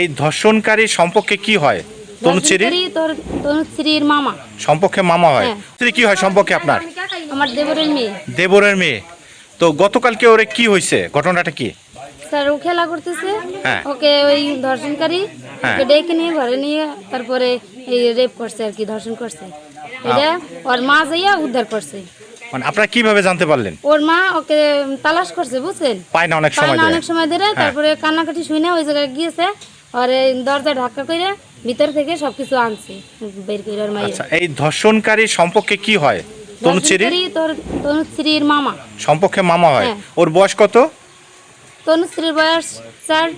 এই ধর্ষণকারী সম্পর্কে কি হয়? তনুশ্রী তনুশ্রীর মামা সম্পর্কে মামা হয়। হ্যাঁ। কি হয় সম্পর্কে আপনার? আমার দেবরের মেয়ে। দেবরের মেয়ে। তো গতকালকে ওরে কি হয়েছে, ঘটনাটা কি? স্যার ও খেলা করতেছে, হ্যাঁ। ওকে ওই ধর্ষণকারী হ্যাঁ। ওকে ডেকে নিয়ে ঘরে নিয়ে তারপরে এই রেপ করছে আর কি, ধর্ষণ করছে। এটা ওর মা যাইয়া উদ্ধার করছে। মানে আপনারা কিভাবে জানতে পারলেন? ওর মা ওকে তালাশ করছে, বুঝছেন, পায় না অনেক পায় সময় না ধরে। অনেক সময় ধরে। তারপরে কান্নাকাটি শুনে ওই জায়গায় গিয়েছে, আর এই দরজা ধাক্কা করে ভিতর থেকে সবকিছু আনছে বের করে ওর মায়ের। আচ্ছা, এই ধর্ষণকারী সম্পর্কে কি হয়? তনুশ্রী তনুশ্রীর মামা সম্পর্কে মামা হয়। হ্যাঁ। ওর বয়স কত? তনুশ্রীর বয়স 4।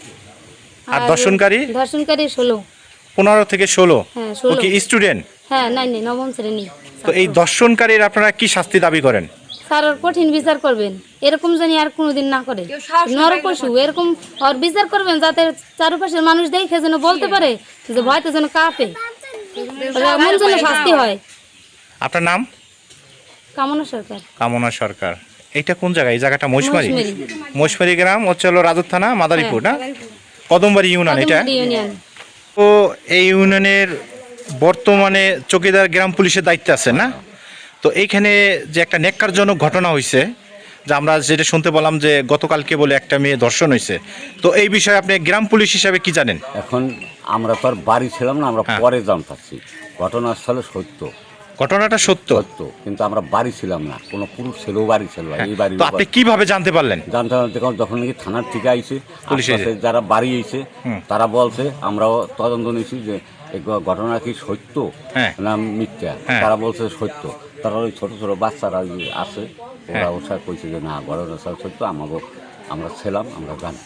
আর ধর্ষণকারী 16। 15 থেকে 16। হ্যাঁ, ও 16। কি স্টুডেন্ট? হ্যাঁ, নাই নবম শ্রেণী। তো এই ধর্ষণকারীর আপনারা কি শাস্তি দাবি করেন? স্যার ওর কঠিন বিচার করবেন, এরকম জানি আর কোনোদিন না করে। নরপশু এরকম ওর বিচার করবেন, যাতে চারপাশের মানুষ দেখে যেন বলতে পারে যে ভয়তে যেন কাঁপে, এমন যেন শাস্তি হয়। আপনার নাম? কামনা সরকার। কামনা সরকার। এটা কোন জায়গা? এই জায়গাটা মহিষমারি। মহিষমারি। মহিষমারি গ্রাম হচ্ছে হলো রাজুর থানা, মাদারীপুর না? কদমবাড়ি ইউনিয়ন এটা। কদমবাড়ি ইউনিয়ন। তো এই ইউনিয়নের বর্তমানে চৌকিদার গ্রাম পুলিশের দায়িত্বে আছে না? তো এইখানে যে একটা ন্যাক্কারজনক ঘটনা হয়েছে, যে আমরা যেটা শুনতে পেলাম যে গতকালকে বলে একটা মেয়ে ধর্ষণ হয়েছে, তো এই বিষয়ে আপনি গ্রাম পুলিশ হিসাবে কি জানেন? এখন আমরা তো আর বাড়ি ছিলাম না, আমরা পরে জানতাছি ঘটনাস্থলে সত্য ঘটনাটা সত্য, সত্য, কিন্তু আমরা বাড়ি ছিলাম না, কোনো পুরুষ ছেলেও বাড়ি ছিল না। এই বাড়ি তো আপনি কিভাবে জানতে পারলেন? জানতে যখন নাকি থানার থেকে আইছে, পুলিশ এসে? আশপাশে যারা বাড়ি আইছে তারা বলছে, আমরাও তদন্ত নিয়েছি যে এই ঘটনা কি সত্য হ্যাঁ। না মিথ্যা। হ্যাঁ। তারা বলছে সত্য। তারা ওই ছোট ছোট বাচ্চারা আছে, ওরা হ্যাঁ। ওসা কইছে যে না ঘটনা সত্য, আমরা ছিলাম, আমরা জানি।